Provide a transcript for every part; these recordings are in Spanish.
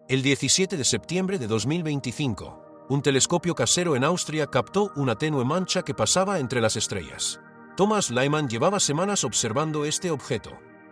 El 17 de septiembre de 2025, un telescopio casero en Austria captó una tenue mancha que pasaba entre las estrellas. Thomas Lyman llevaba semanas observando este objeto.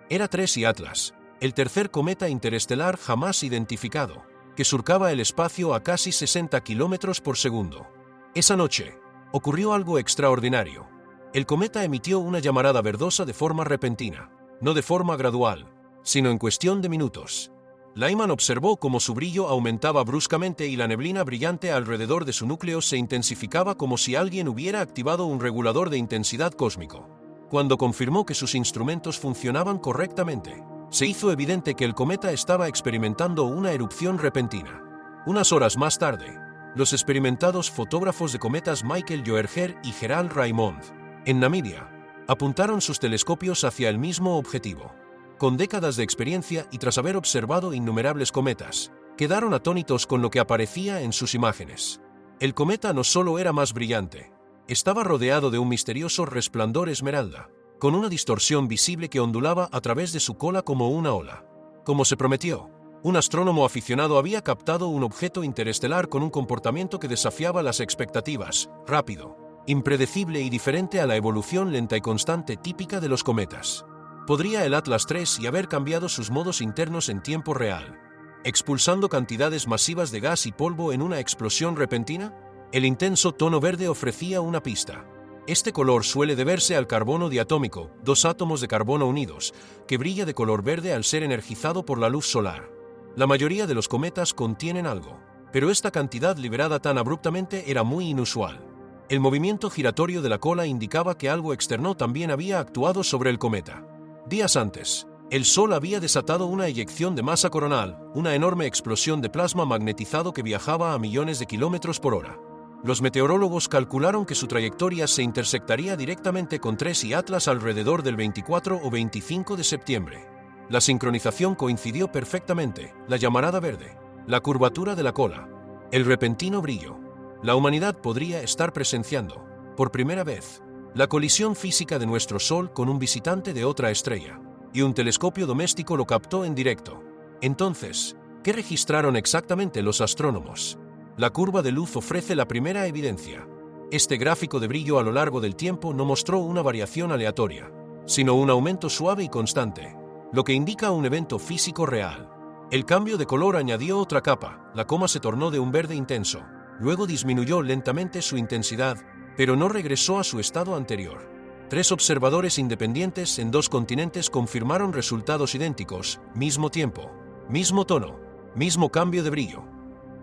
Era 3I Atlas, el tercer cometa interestelar jamás identificado, que surcaba el espacio a casi 60 kilómetros por segundo. Esa noche, ocurrió algo extraordinario. El cometa emitió una llamarada verdosa de forma repentina, no de forma gradual, sino en cuestión de minutos. Lyman observó cómo su brillo aumentaba bruscamente y la neblina brillante alrededor de su núcleo se intensificaba como si alguien hubiera activado un regulador de intensidad cósmico. Cuando confirmó que sus instrumentos funcionaban correctamente, se hizo evidente que el cometa estaba experimentando una erupción repentina. Unas horas más tarde, los experimentados fotógrafos de cometas Michael Joerger y Gerald Raimond, en Namibia, apuntaron sus telescopios hacia el mismo objetivo. Con décadas de experiencia y tras haber observado innumerables cometas, quedaron atónitos con lo que aparecía en sus imágenes. El cometa no solo era más brillante, estaba rodeado de un misterioso resplandor esmeralda, con una distorsión visible que ondulaba a través de su cola como una ola. Como se prometió, un astrónomo aficionado había captado un objeto interestelar con un comportamiento que desafiaba las expectativas, rápido, impredecible y diferente a la evolución lenta y constante típica de los cometas. ¿Podría el Atlas III haber cambiado sus modos internos en tiempo real, expulsando cantidades masivas de gas y polvo en una explosión repentina? El intenso tono verde ofrecía una pista. Este color suele deberse al carbono diatómico, dos átomos de carbono unidos, que brilla de color verde al ser energizado por la luz solar. La mayoría de los cometas contienen algo, pero esta cantidad liberada tan abruptamente era muy inusual. El movimiento giratorio de la cola indicaba que algo externo también había actuado sobre el cometa. Días antes, el Sol había desatado una eyección de masa coronal, una enorme explosión de plasma magnetizado que viajaba a millones de kilómetros por hora. Los meteorólogos calcularon que su trayectoria se intersectaría directamente con 3I Atlas alrededor del 24 o 25 de septiembre. La sincronización coincidió perfectamente: la llamarada verde, la curvatura de la cola, el repentino brillo. La humanidad podría estar presenciando, por primera vez, la colisión física de nuestro Sol con un visitante de otra estrella, y un telescopio doméstico lo captó en directo. Entonces, ¿qué registraron exactamente los astrónomos? La curva de luz ofrece la primera evidencia. Este gráfico de brillo a lo largo del tiempo no mostró una variación aleatoria, sino un aumento suave y constante, lo que indica un evento físico real. El cambio de color añadió otra capa, la coma se tornó de un verde intenso, luego disminuyó lentamente su intensidad, pero no regresó a su estado anterior. 3 observadores independientes en 2 continentes confirmaron resultados idénticos: mismo tiempo, mismo tono, mismo cambio de brillo,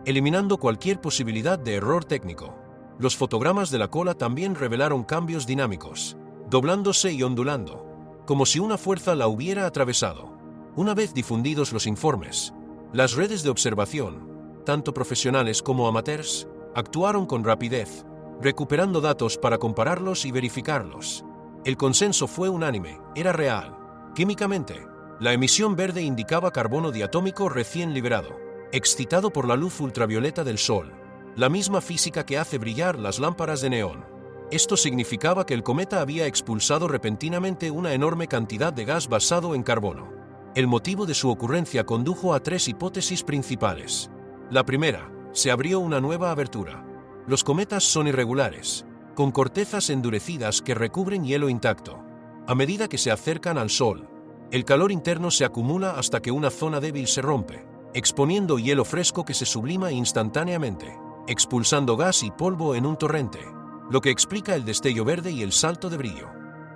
eliminando cualquier posibilidad de error técnico. Los fotogramas de la cola también revelaron cambios dinámicos, doblándose y ondulando, como si una fuerza la hubiera atravesado. Una vez difundidos los informes, las redes de observación, tanto profesionales como amateurs, actuaron con rapidez, recuperando datos para compararlos y verificarlos. El consenso fue unánime: era real. Químicamente, la emisión verde indicaba carbono diatómico recién liberado, excitado por la luz ultravioleta del Sol, la misma física que hace brillar las lámparas de neón. Esto significaba que el cometa había expulsado repentinamente una enorme cantidad de gas basado en carbono. El motivo de su ocurrencia condujo a 3 hipótesis principales. La primera: se abrió una nueva abertura. Los cometas son irregulares, con cortezas endurecidas que recubren hielo intacto. A medida que se acercan al Sol, el calor interno se acumula hasta que una zona débil se rompe, exponiendo hielo fresco que se sublima instantáneamente, expulsando gas y polvo en un torrente, lo que explica el destello verde y el salto de brillo.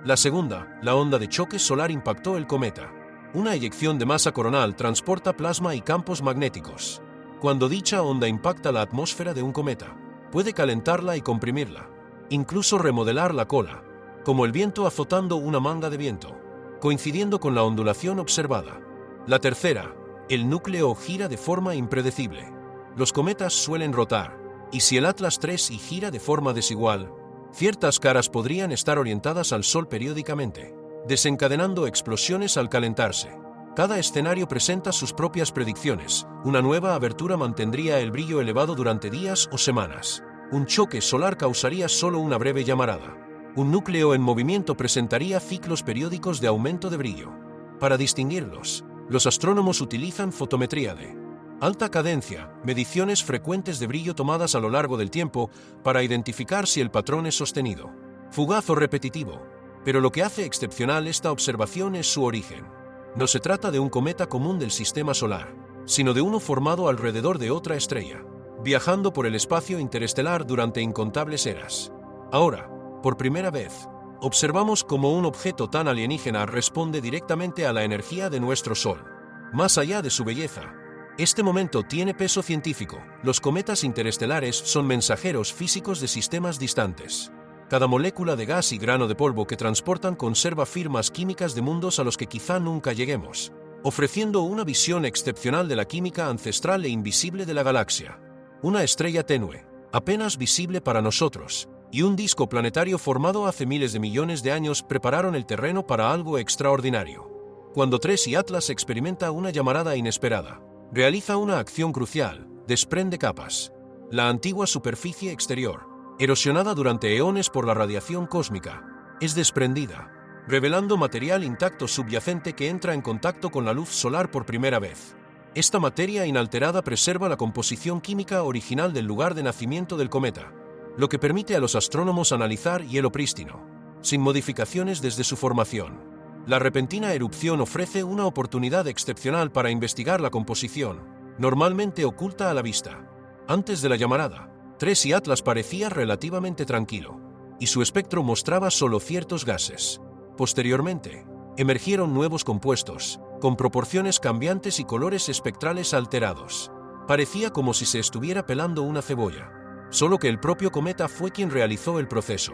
La segunda: la onda de choque solar impactó el cometa. Una eyección de masa coronal transporta plasma y campos magnéticos. Cuando dicha onda impacta la atmósfera de un cometa, puede calentarla y comprimirla, incluso remodelar la cola, como el viento azotando una manga de viento, coincidiendo con la ondulación observada. La tercera: el núcleo gira de forma impredecible. Los cometas suelen rotar, y si el Atlas III gira de forma desigual, ciertas caras podrían estar orientadas al Sol periódicamente, desencadenando explosiones al calentarse. Cada escenario presenta sus propias predicciones. Una nueva abertura mantendría el brillo elevado durante días o semanas. Un choque solar causaría solo una breve llamarada. Un núcleo en movimiento presentaría ciclos periódicos de aumento de brillo. Para distinguirlos, los astrónomos utilizan fotometría de Alta cadencia, mediciones frecuentes de brillo tomadas a lo largo del tiempo para identificar si el patrón es sostenido, fugaz o repetitivo. Pero lo que hace excepcional esta observación es su origen. No se trata de un cometa común del sistema solar, sino de uno formado alrededor de otra estrella, viajando por el espacio interestelar durante incontables eras. Ahora, por primera vez, observamos cómo un objeto tan alienígena responde directamente a la energía de nuestro Sol. Más allá de su belleza, este momento tiene peso científico. Los cometas interestelares son mensajeros físicos de sistemas distantes. Cada molécula de gas y grano de polvo que transportan conserva firmas químicas de mundos a los que quizá nunca lleguemos, ofreciendo una visión excepcional de la química ancestral e invisible de la galaxia. Una estrella tenue, apenas visible para nosotros, y un disco planetario formado hace miles de millones de años prepararon el terreno para algo extraordinario. Cuando Tracy Atlas experimenta una llamarada inesperada, realiza una acción crucial, desprende capas. La antigua superficie exterior, erosionada durante eones por la radiación cósmica, es desprendida, revelando material intacto subyacente que entra en contacto con la luz solar por primera vez. Esta materia inalterada preserva la composición química original del lugar de nacimiento del cometa, lo que permite a los astrónomos analizar hielo prístino, sin modificaciones desde su formación. La repentina erupción ofrece una oportunidad excepcional para investigar la composición, normalmente oculta a la vista. Antes de la llamarada, Tracy Atlas parecía relativamente tranquilo, y su espectro mostraba solo ciertos gases. Posteriormente, emergieron nuevos compuestos, con proporciones cambiantes y colores espectrales alterados. Parecía como si se estuviera pelando una cebolla, solo que el propio cometa fue quien realizó el proceso.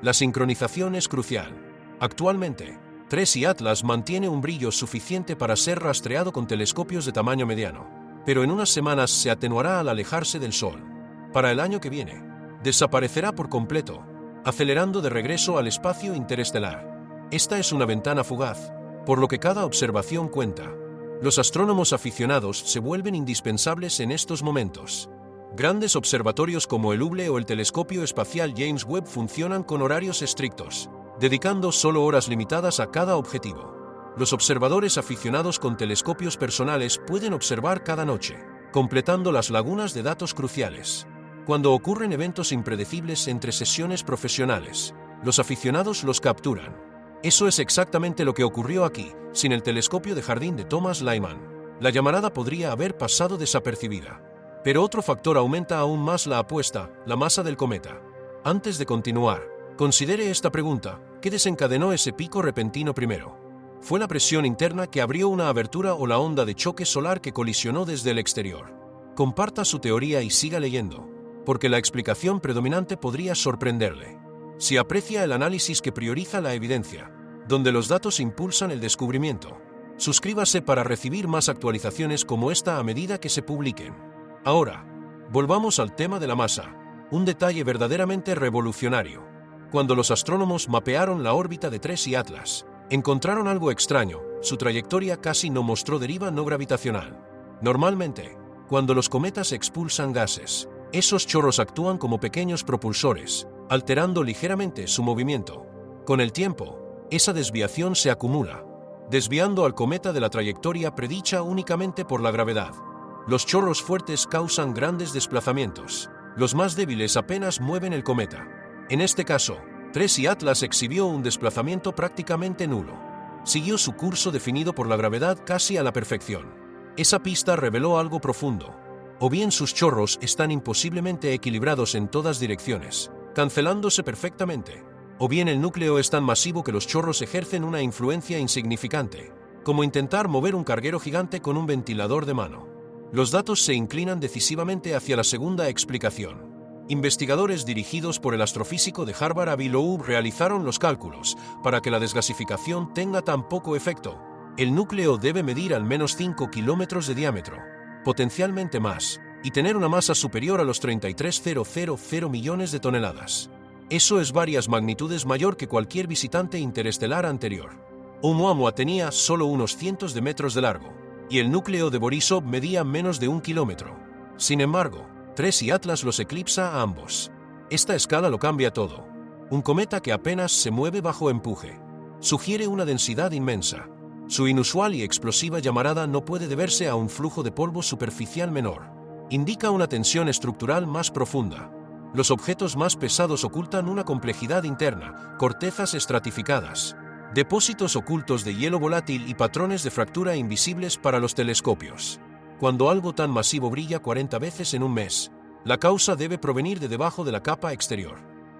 La sincronización es crucial. Actualmente, Tracy Atlas mantiene un brillo suficiente para ser rastreado con telescopios de tamaño mediano, pero en unas semanas se atenuará al alejarse del Sol. Para el año que viene, desaparecerá por completo, acelerando de regreso al espacio interestelar. Esta es una ventana fugaz, por lo que cada observación cuenta. Los astrónomos aficionados se vuelven indispensables en estos momentos. Grandes observatorios como el Hubble o el telescopio espacial James Webb funcionan con horarios estrictos, dedicando solo horas limitadas a cada objetivo. Los observadores aficionados con telescopios personales pueden observar cada noche, completando las lagunas de datos cruciales. Cuando ocurren eventos impredecibles entre sesiones profesionales, los aficionados los capturan. Eso es exactamente lo que ocurrió aquí. Sin el telescopio de jardín de Thomas Lyman, la llamarada podría haber pasado desapercibida. Pero otro factor aumenta aún más la apuesta: la masa del cometa. Antes de continuar, considere esta pregunta: ¿qué desencadenó ese pico repentino primero? ¿Fue la presión interna que abrió una abertura o la onda de choque solar que colisionó desde el exterior? Comparta su teoría y siga leyendo, porque la explicación predominante podría sorprenderle. Si aprecia el análisis que prioriza la evidencia, donde los datos impulsan el descubrimiento, suscríbase para recibir más actualizaciones como esta a medida que se publiquen. Ahora, volvamos al tema de la masa, un detalle verdaderamente revolucionario. Cuando los astrónomos mapearon la órbita de Tracy Atlas, encontraron algo extraño: su trayectoria casi no mostró deriva no gravitacional. Normalmente, cuando los cometas expulsan gases, esos chorros actúan como pequeños propulsores, alterando ligeramente su movimiento. Con el tiempo, esa desviación se acumula, desviando al cometa de la trayectoria predicha únicamente por la gravedad. Los chorros fuertes causan grandes desplazamientos, los más débiles apenas mueven el cometa. En este caso, Tracy Atlas exhibió un desplazamiento prácticamente nulo. Siguió su curso definido por la gravedad casi a la perfección. Esa pista reveló algo profundo. O bien sus chorros están imposiblemente equilibrados en todas direcciones, cancelándose perfectamente, o bien el núcleo es tan masivo que los chorros ejercen una influencia insignificante, como intentar mover un carguero gigante con un ventilador de mano. Los datos se inclinan decisivamente hacia la segunda explicación. Investigadores dirigidos por el astrofísico de Harvard Avi Loeb realizaron los cálculos para que la desgasificación tenga tan poco efecto. El núcleo debe medir al menos 5 kilómetros de diámetro, potencialmente más, y tener una masa superior a los 33.000 millones de toneladas. Eso es varias magnitudes mayor que cualquier visitante interestelar anterior. Oumuamua tenía solo unos cientos de metros de largo, y el núcleo de Borisov medía menos de 1 kilómetro. Sin embargo, Tracy Atlas los eclipsa a ambos. Esta escala lo cambia todo. Un cometa que apenas se mueve bajo empuje sugiere una densidad inmensa. Su inusual y explosiva llamarada no puede deberse a un flujo de polvo superficial menor. Indica una tensión estructural más profunda. Los objetos más pesados ocultan una complejidad interna, cortezas estratificadas, depósitos ocultos de hielo volátil y patrones de fractura invisibles para los telescopios. Cuando algo tan masivo brilla 40 veces en un mes, la causa debe provenir de debajo de la capa exterior.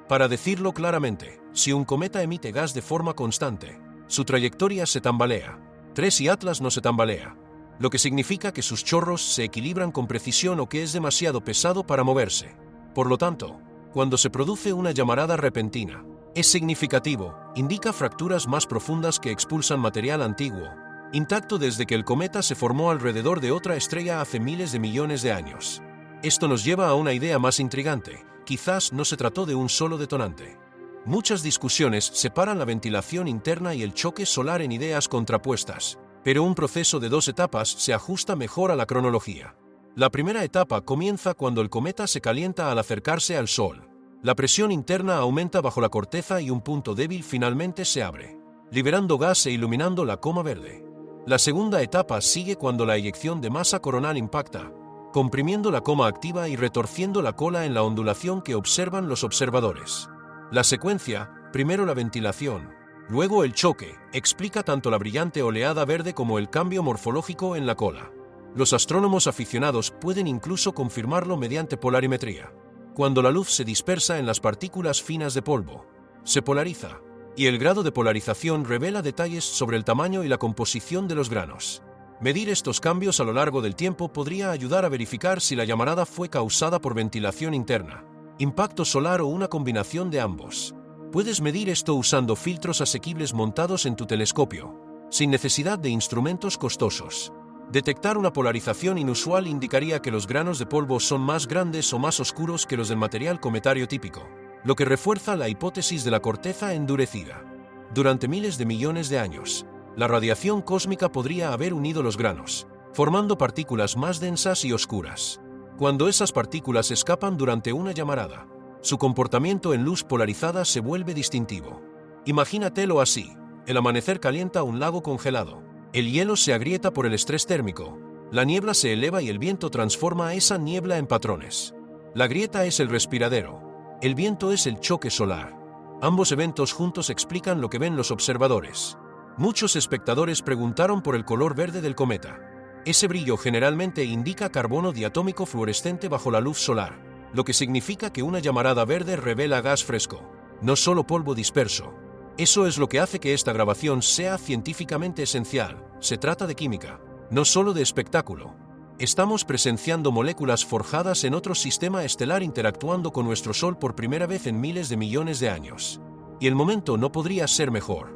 Para decirlo claramente, si un cometa emite gas de forma constante, su trayectoria se tambalea. 3 y Atlas no se tambalea, lo que significa que sus chorros se equilibran con precisión o que es demasiado pesado para moverse. Por lo tanto, cuando se produce una llamarada repentina, es significativo, indica fracturas más profundas que expulsan material antiguo, intacto desde que el cometa se formó alrededor de otra estrella hace miles de millones de años. Esto nos lleva a una idea más intrigante: quizás no se trató de un solo detonante. Muchas discusiones separan la ventilación interna y el choque solar en ideas contrapuestas, pero un proceso de 2 etapas se ajusta mejor a la cronología. La primera etapa comienza cuando el cometa se calienta al acercarse al Sol. La presión interna aumenta bajo la corteza y un punto débil finalmente se abre, liberando gas e iluminando la coma verde. La segunda etapa sigue cuando la eyección de masa coronal impacta, comprimiendo la coma activa y retorciendo la cola en la ondulación que observan los observadores. La secuencia, primero la ventilación, luego el choque, explica tanto la brillante oleada verde como el cambio morfológico en la cola. Los astrónomos aficionados pueden incluso confirmarlo mediante polarimetría. Cuando la luz se dispersa en las partículas finas de polvo, se polariza, y el grado de polarización revela detalles sobre el tamaño y la composición de los granos. Medir estos cambios a lo largo del tiempo podría ayudar a verificar si la llamarada fue causada por ventilación interna, impacto solar o una combinación de ambos. Puedes medir esto usando filtros asequibles montados en tu telescopio, sin necesidad de instrumentos costosos. Detectar una polarización inusual indicaría que los granos de polvo son más grandes o más oscuros que los del material cometario típico, lo que refuerza la hipótesis de la corteza endurecida. Durante miles de millones de años, la radiación cósmica podría haber unido los granos, formando partículas más densas y oscuras. Cuando esas partículas escapan durante una llamarada, su comportamiento en luz polarizada se vuelve distintivo. Imagínatelo así: el amanecer calienta un lago congelado. El hielo se agrieta por el estrés térmico, la niebla se eleva y el viento transforma esa niebla en patrones. La grieta es el respiradero, el viento es el choque solar. Ambos eventos juntos explican lo que ven los observadores. Muchos espectadores preguntaron por el color verde del cometa. Ese brillo generalmente indica carbono diatómico fluorescente bajo la luz solar, lo que significa que una llamarada verde revela gas fresco, no solo polvo disperso. Eso es lo que hace que esta grabación sea científicamente esencial. Se trata de química, no solo de espectáculo. Estamos presenciando moléculas forjadas en otro sistema estelar interactuando con nuestro Sol por primera vez en miles de millones de años. Y el momento no podría ser mejor.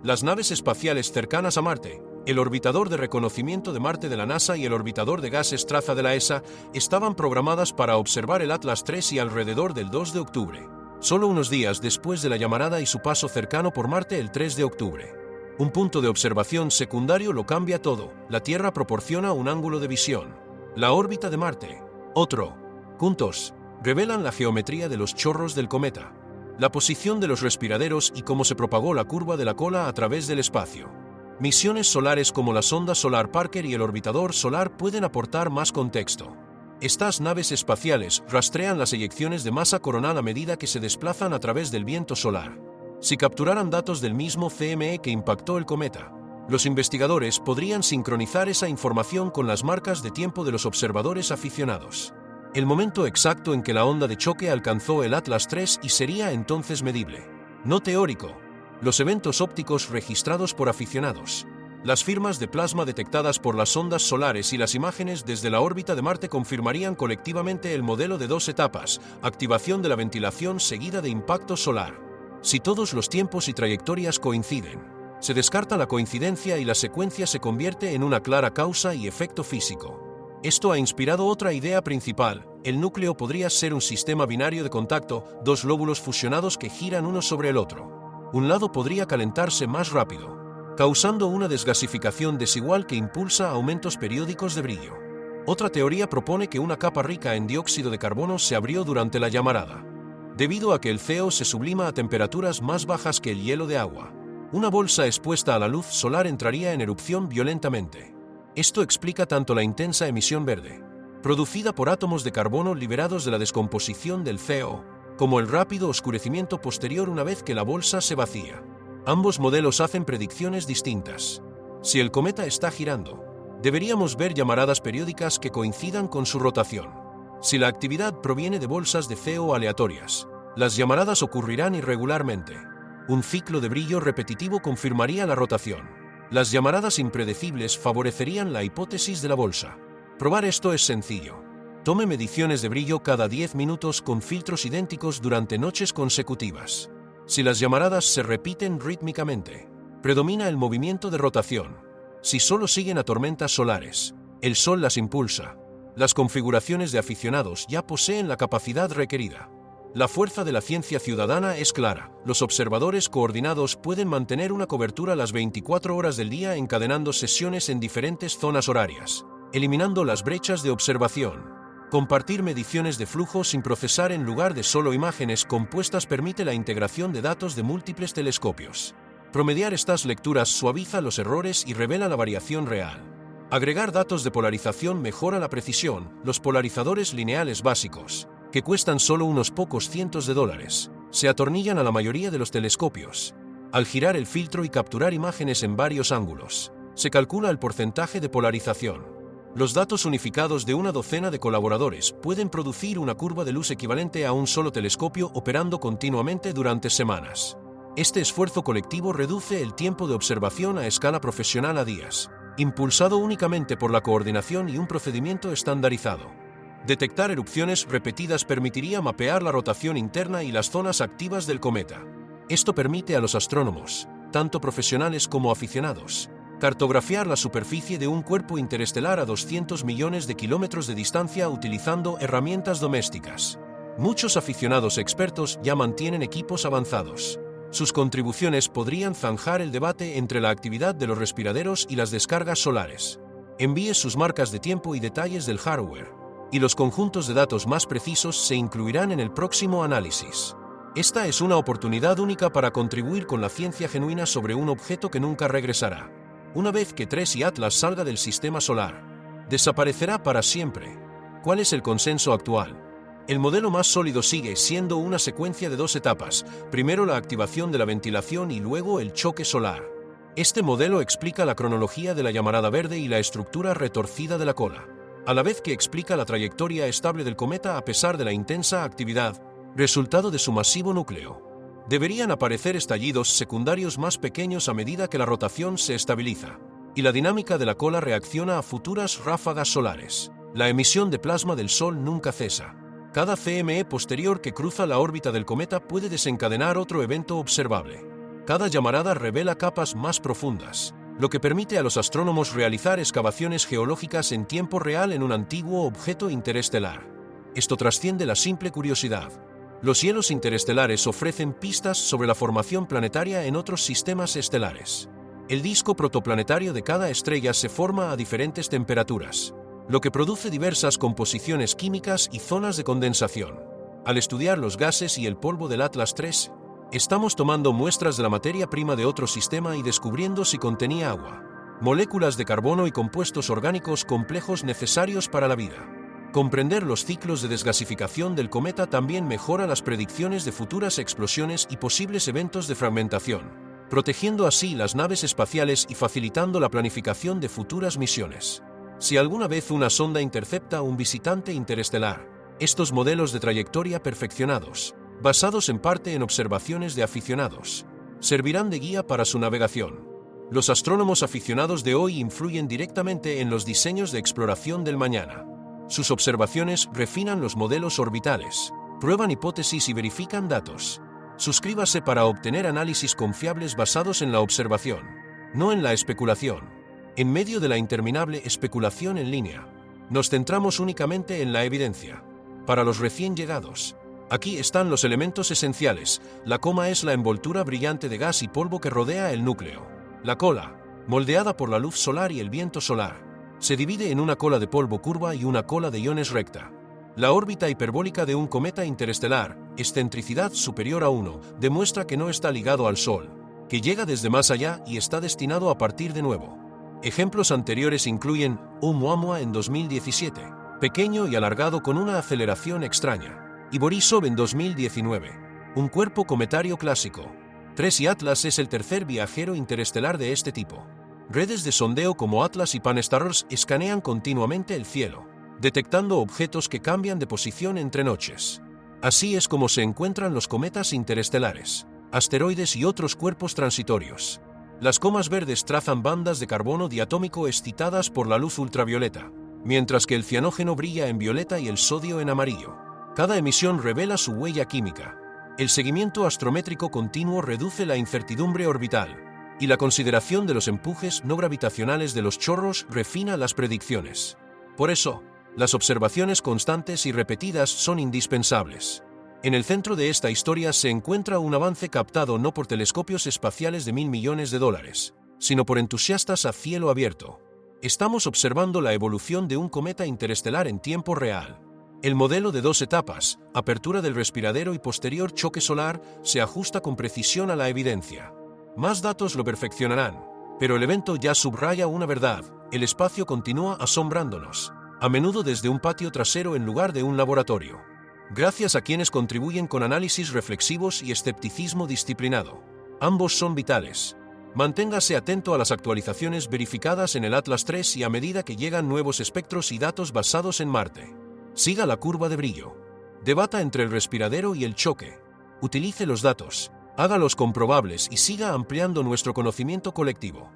Las naves espaciales cercanas a Marte, el orbitador de reconocimiento de Marte de la NASA y el orbitador de gases Traza de la ESA, estaban programadas para observar el Atlas III y alrededor del 2 de octubre. Solo unos días después de la llamarada y su paso cercano por Marte el 3 de octubre. Un punto de observación secundario lo cambia todo. La Tierra proporciona un ángulo de visión. La órbita de Marte, otro. Juntos, revelan la geometría de los chorros del cometa, la posición de los respiraderos y cómo se propagó la curva de la cola a través del espacio. Misiones solares como la sonda Solar Parker y el orbitador solar pueden aportar más contexto. Estas naves espaciales rastrean las eyecciones de masa coronal a medida que se desplazan a través del viento solar. Si capturaran datos del mismo CME que impactó el cometa, los investigadores podrían sincronizar esa información con las marcas de tiempo de los observadores aficionados. El momento exacto en que la onda de choque alcanzó el Atlas III y sería entonces medible, no teórico. Los eventos ópticos registrados por aficionados, las firmas de plasma detectadas por las ondas solares y las imágenes desde la órbita de Marte confirmarían colectivamente el modelo de 2 etapas: activación de la ventilación seguida de impacto solar. Si todos los tiempos y trayectorias coinciden, se descarta la coincidencia y la secuencia se convierte en una clara causa y efecto físico. Esto ha inspirado otra idea principal: el núcleo podría ser un sistema binario de contacto, 2 lóbulos fusionados que giran uno sobre el otro. Un lado podría calentarse más rápido, causando una desgasificación desigual que impulsa aumentos periódicos de brillo. Otra teoría propone que una capa rica en dióxido de carbono se abrió durante la llamarada, debido a que el CO se sublima a temperaturas más bajas que el hielo de agua. Una bolsa expuesta a la luz solar entraría en erupción violentamente. Esto explica tanto la intensa emisión verde, producida por átomos de carbono liberados de la descomposición del CO, como el rápido oscurecimiento posterior una vez que la bolsa se vacía. Ambos modelos hacen predicciones distintas. Si el cometa está girando, deberíamos ver llamaradas periódicas que coincidan con su rotación. Si la actividad proviene de bolsas de CO aleatorias, las llamaradas ocurrirán irregularmente. Un ciclo de brillo repetitivo confirmaría la rotación. Las llamaradas impredecibles favorecerían la hipótesis de la bolsa. Probar esto es sencillo. Tome mediciones de brillo cada 10 minutos con filtros idénticos durante noches consecutivas. Si las llamaradas se repiten rítmicamente, predomina el movimiento de rotación. Si solo siguen a tormentas solares, el Sol las impulsa. Las configuraciones de aficionados ya poseen la capacidad requerida. La fuerza de la ciencia ciudadana es clara. Los observadores coordinados pueden mantener una cobertura las 24 horas del día encadenando sesiones en diferentes zonas horarias, eliminando las brechas de observación. Compartir mediciones de flujo sin procesar en lugar de solo imágenes compuestas permite la integración de datos de múltiples telescopios. Promediar estas lecturas suaviza los errores y revela la variación real. Agregar datos de polarización mejora la precisión. Los polarizadores lineales básicos, que cuestan solo unos pocos cientos de dólares, se atornillan a la mayoría de los telescopios. Al girar el filtro y capturar imágenes en varios ángulos, se calcula el porcentaje de polarización. Los datos unificados de una docena de colaboradores pueden producir una curva de luz equivalente a un solo telescopio operando continuamente durante semanas. Este esfuerzo colectivo reduce el tiempo de observación a escala profesional a días, impulsado únicamente por la coordinación y un procedimiento estandarizado. Detectar erupciones repetidas permitiría mapear la rotación interna y las zonas activas del cometa. Esto permite a los astrónomos, tanto profesionales como aficionados, cartografiar la superficie de un cuerpo interestelar a 200 millones de kilómetros de distancia utilizando herramientas domésticas. Muchos aficionados expertos ya mantienen equipos avanzados. Sus contribuciones podrían zanjar el debate entre la actividad de los respiraderos y las descargas solares. Envíe sus marcas de tiempo y detalles del hardware, y los conjuntos de datos más precisos se incluirán en el próximo análisis. Esta es una oportunidad única para contribuir con la ciencia genuina sobre un objeto que nunca regresará. Una vez que TRES y Atlas salga del sistema solar, desaparecerá para siempre. ¿Cuál es el consenso actual? El modelo más sólido sigue siendo una secuencia de 2 etapas, primero la activación de la ventilación y luego el choque solar. Este modelo explica la cronología de la llamarada verde y la estructura retorcida de la cola, a la vez que explica la trayectoria estable del cometa a pesar de la intensa actividad, resultado de su masivo núcleo. Deberían aparecer estallidos secundarios más pequeños a medida que la rotación se estabiliza, y la dinámica de la cola reacciona a futuras ráfagas solares. La emisión de plasma del Sol nunca cesa. Cada CME posterior que cruza la órbita del cometa puede desencadenar otro evento observable. Cada llamarada revela capas más profundas, lo que permite a los astrónomos realizar excavaciones geológicas en tiempo real en un antiguo objeto interestelar. Esto trasciende la simple curiosidad. Los hielos interestelares ofrecen pistas sobre la formación planetaria en otros sistemas estelares. El disco protoplanetario de cada estrella se forma a diferentes temperaturas, lo que produce diversas composiciones químicas y zonas de condensación. Al estudiar los gases y el polvo del Atlas III, estamos tomando muestras de la materia prima de otro sistema y descubriendo si contenía agua, moléculas de carbono y compuestos orgánicos complejos necesarios para la vida. Comprender los ciclos de desgasificación del cometa también mejora las predicciones de futuras explosiones y posibles eventos de fragmentación, protegiendo así las naves espaciales y facilitando la planificación de futuras misiones. Si alguna vez una sonda intercepta a un visitante interestelar, estos modelos de trayectoria perfeccionados, basados en parte en observaciones de aficionados, servirán de guía para su navegación. Los astrónomos aficionados de hoy influyen directamente en los diseños de exploración del mañana. Sus observaciones refinan los modelos orbitales, prueban hipótesis y verifican datos. Suscríbase para obtener análisis confiables basados en la observación, no en la especulación. En medio de la interminable especulación en línea, nos centramos únicamente en la evidencia. Para los recién llegados, aquí están los elementos esenciales. La coma es la envoltura brillante de gas y polvo que rodea el núcleo. La cola, moldeada por la luz solar y el viento solar, se divide en una cola de polvo curva y una cola de iones recta. La órbita hiperbólica de un cometa interestelar, excentricidad superior a 1, demuestra que no está ligado al Sol, que llega desde más allá y está destinado a partir de nuevo. Ejemplos anteriores incluyen Oumuamua en 2017, pequeño y alargado con una aceleración extraña, y Borisov en 2019, un cuerpo cometario clásico. 3 y Atlas es el tercer viajero interestelar de este tipo. Redes de sondeo como Atlas y Pan-STARRS escanean continuamente el cielo, detectando objetos que cambian de posición entre noches. Así es como se encuentran los cometas interestelares, asteroides y otros cuerpos transitorios. Las comas verdes trazan bandas de carbono diatómico excitadas por la luz ultravioleta, mientras que el cianógeno brilla en violeta y el sodio en amarillo. Cada emisión revela su huella química. El seguimiento astrométrico continuo reduce la incertidumbre orbital, y la consideración de los empujes no gravitacionales de los chorros refina las predicciones. Por eso, las observaciones constantes y repetidas son indispensables. En el centro de esta historia se encuentra un avance captado no por telescopios espaciales de $1.000 millones, sino por entusiastas a cielo abierto. Estamos observando la evolución de un cometa interestelar en tiempo real. El modelo de 2 etapas, apertura del respiradero y posterior choque solar, se ajusta con precisión a la evidencia. Más datos lo perfeccionarán, pero el evento ya subraya una verdad: el espacio continúa asombrándonos, a menudo desde un patio trasero en lugar de un laboratorio. Gracias a quienes contribuyen con análisis reflexivos y escepticismo disciplinado. Ambos son vitales. Manténgase atento a las actualizaciones verificadas en el Atlas 3 y a medida que llegan nuevos espectros y datos basados en Marte. Siga la curva de brillo. Debata entre el respiradero y el choque. Utilice los datos, hágalos comprobables y siga ampliando nuestro conocimiento colectivo.